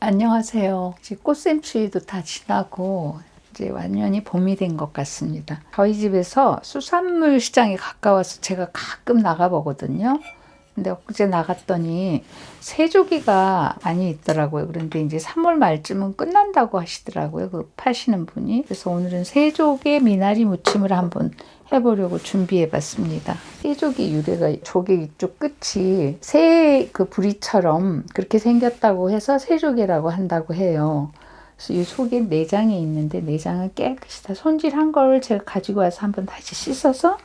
안녕하세요. 이제 꽃샘추위도 다 지나고 이제 완전히 봄이 된 것 같습니다. 저희 집에서 수산물 시장에 가까워서 제가 가끔 나가보거든요. 근데 엊그제 나갔더니 새조기가 많이 있더라고요. 그런데 이제 3월 말쯤은 끝난다고 하시더라고요. 그 파시는 분이. 그래서 오늘은 새조개 미나리 무침을 한번 해보려고 준비해봤습니다. 새조기 유래가 조개 이쪽 끝이 새 그 부리처럼 그렇게 생겼다고 해서 새조개라고 한다고 해요. 그래서 이 속에 내장이 있는데 내장을 깨끗이 다 손질한 걸 제가 가지고 와서 한번 다시 씻어서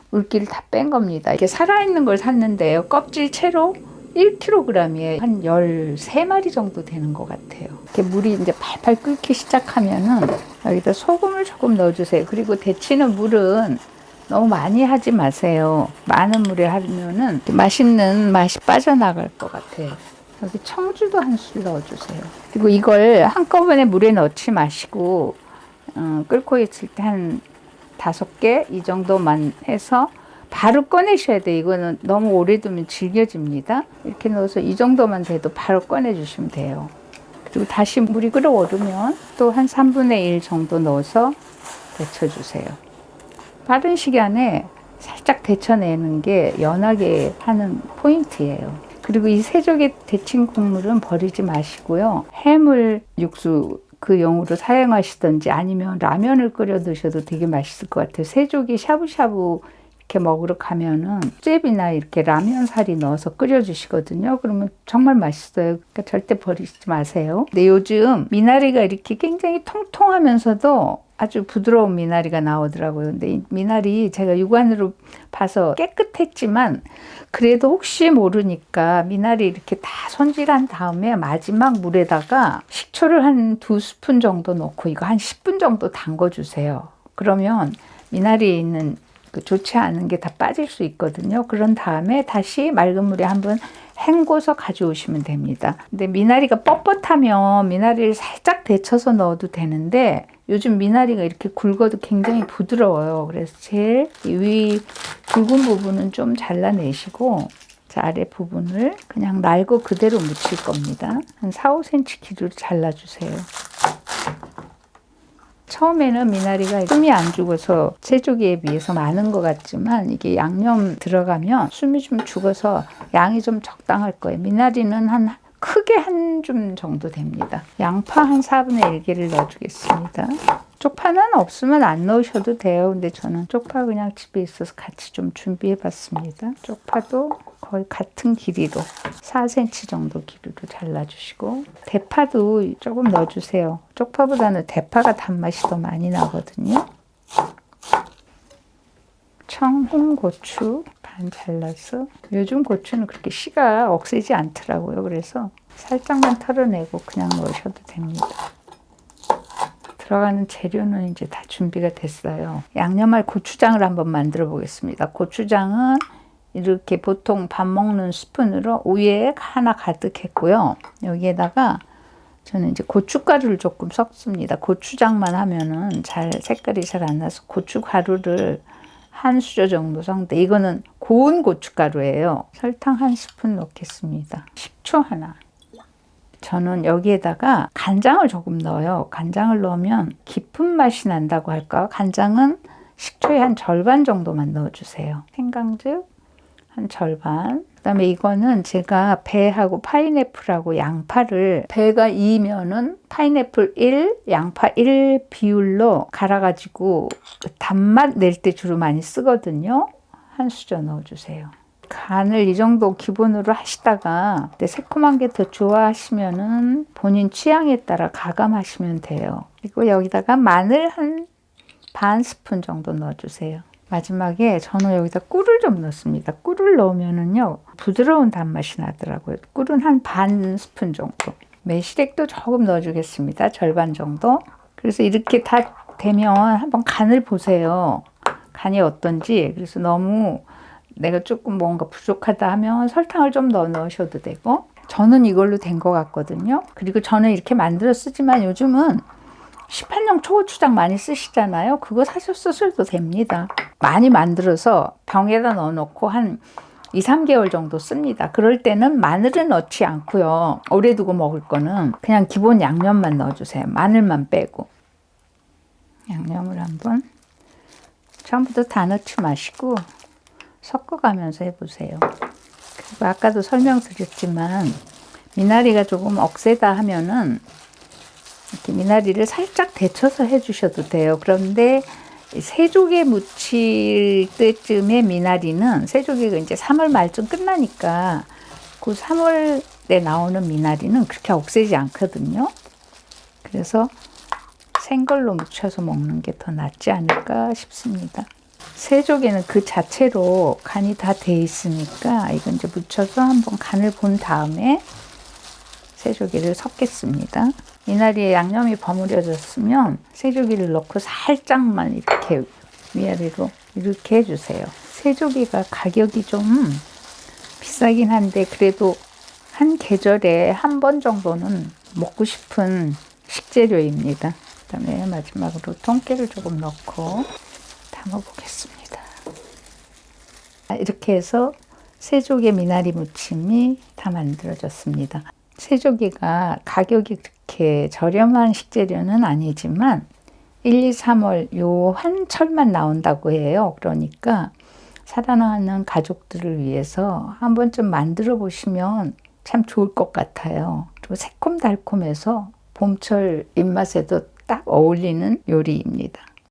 물기를 다 뺀 겁니다. 이게 살아있는 걸 샀는데요. 껍질 채로 1kg에 한 13마리 정도 되는 것 같아요. 이렇게 물이 이제 팔팔 끓기 시작하면은 여기다 소금을 조금 넣어주세요. 그리고 데치는 물은 너무 많이 하지 마세요. 많은 물에 하면은 맛있는 맛이 빠져나갈 것 같아요. 여기 청주도 한 술 넣어주세요. 그리고 이걸 한꺼번에 물에 넣지 마시고 끓고 있을 때 한 5개 이 정도만 해서 바로 꺼내셔야 돼요. 이거는 너무 오래 두면 질겨집니다. 이렇게 넣어서 이 정도만 돼도 바로 꺼내주시면 돼요. 그리고 다시 물이 끓어오르면 또 한 3분의 1 정도 넣어서 데쳐주세요. 빠른 시간에 살짝 데쳐내는 게 연하게 하는 포인트예요. 그리고 이 새조개 데친 국물은 버리지 마시고요. 해물 육수 그 용으로 사용하시든지 아니면 라면을 끓여 드셔도 되게 맛있을 것 같아요. 새조개 샤브샤브 이렇게 먹으러 가면은 수제비나 이렇게 라면 사리 넣어서 끓여 주시거든요. 그러면 정말 맛있어요. 그러니까 절대 버리지 마세요. 근데 요즘 미나리가 이렇게 굉장히 통통하면서도 아주 부드러운 미나리가 나오더라고요. 근데 이 미나리 제가 육안으로 봐서 깨끗했지만 그래도 혹시 모르니까 미나리 이렇게 다 손질한 다음에 마지막 물에다가 식초를 한 2스푼 정도 넣고 이거 한 10분 정도 담궈주세요. 그러면 미나리에 있는 그 좋지 않은 게 다 빠질 수 있거든요. 그런 다음에 다시 맑은 물에 한번 헹궈서 가져오시면 됩니다. 근데 미나리가 뻣뻣하면 미나리를 살짝 데쳐서 넣어도 되는데 요즘 미나리가 이렇게 굵어도 굉장히 부드러워요. 그래서 제일 위 굵은 부분은 좀 잘라내시고 자, 아래 부분을 그냥 날고 그대로 묻힐 겁니다. 한 4, 5cm 길이로 잘라주세요. 처음에는 미나리가 숨이 안 죽어서 새조개에 비해서 많은 것 같지만 이게 양념 들어가면 숨이 좀 죽어서 양이 좀 적당할 거예요. 미나리는 크게 한 줌 정도 됩니다. 양파 한 4분의 1개를 넣어주겠습니다. 쪽파는 없으면 안 넣으셔도 돼요. 근데 저는 쪽파 그냥 집에 있어서 같이 좀 준비해 봤습니다. 쪽파도 거의 같은 길이로 4cm 정도 길이로 잘라주시고 대파도 조금 넣어주세요. 쪽파보다는 대파가 단맛이 더 많이 나거든요. 청홍고추 반 잘라서 요즘 고추는 그렇게 씨가 억세지 않더라고요. 그래서 살짝만 털어내고 그냥 넣으셔도 됩니다. 들어가는 재료는 이제 다 준비가 됐어요. 양념할 고추장을 한번 만들어 보겠습니다. 고추장은 이렇게 보통 밥 먹는 스푼으로 위에 하나 가득 했고요. 여기에다가 저는 이제 고춧가루를 조금 섞습니다. 고추장만 하면은 색깔이 잘 안 나서 고춧가루를 한 수저 정도 섞는데 이거는 고운 고춧가루예요. 설탕 한 스푼 넣겠습니다. 식초 하나. 저는 여기에다가 간장을 조금 넣어요. 간장을 넣으면 깊은 맛이 난다고 할까? 간장은 식초의 한 절반 정도만 넣어주세요. 생강즙 한 절반. 그 다음에 이거는 제가 배하고 파인애플하고 양파를 배가 2면은 파인애플 1, 양파 1 비율로 갈아가지고 단맛 낼 때 주로 많이 쓰거든요. 한 수저 넣어주세요. 간을 이 정도 기본으로 하시다가 새콤한 게 더 좋아하시면은 본인 취향에 따라 가감하시면 돼요. 그리고 여기다가 마늘 한 반 스푼 정도 넣어주세요. 마지막에 저는 여기다 꿀을 좀 넣습니다. 꿀을 넣으면은요 부드러운 단맛이 나더라고요. 꿀은 한 반 스푼 정도. 매실액도 조금 넣어주겠습니다. 절반 정도. 그래서 이렇게 다 되면 한번 간을 보세요. 간이 어떤지. 그래서 너무 내가 조금 뭔가 부족하다 하면 설탕을 좀 더 넣으셔도 되고 저는 이걸로 된 것 같거든요. 그리고 저는 이렇게 만들어 쓰지만 요즘은 시판용 초고추장 많이 쓰시잖아요. 그거 사서 쓰셔도 됩니다. 많이 만들어서 병에다 넣어놓고 한 2, 3개월 정도 씁니다. 그럴 때는 마늘은 넣지 않고요. 오래 두고 먹을 거는 그냥 기본 양념만 넣어주세요. 마늘만 빼고. 양념을 한번 처음부터 다 넣지 마시고 섞어가면서 해보세요. 그리고 아까도 설명드렸지만 미나리가 조금 억세다 하면은 이렇게 미나리를 살짝 데쳐서 해주셔도 돼요. 그런데 새조개 무칠 때쯤에 미나리는 새조개가 이제 3월 말쯤 끝나니까 그 3월에 나오는 미나리는 그렇게 억세지 않거든요. 그래서 생걸로 무쳐서 먹는 게 더 낫지 않을까 싶습니다. 새조개는 그 자체로 간이 다 돼 있으니까 이건 이제 무쳐서 한번 간을 본 다음에 새조개를 섞겠습니다. 미나리에 양념이 버무려졌으면 새조개를 넣고 살짝만 이렇게 위아래로 이렇게 해주세요. 새조개가 가격이 좀 비싸긴 한데 그래도 한 계절에 한 번 정도는 먹고 싶은 식재료입니다. 그다음에 마지막으로 통깨를 조금 넣고 담아보겠습니다. 이렇게 해서 새조개 미나리 무침이 다 만들어졌습니다. 새조개가 가격이 그렇게 저렴한 식재료는 아니지만 1, 2, 3월 요 한철만 나온다고 해요. 그러니까 살아나는 가족들을 위해서 한 번쯤 만들어 보시면 참 좋을 것 같아요. 그리고 새콤달콤해서 봄철 입맛에도 딱 어울리는 요리입니다.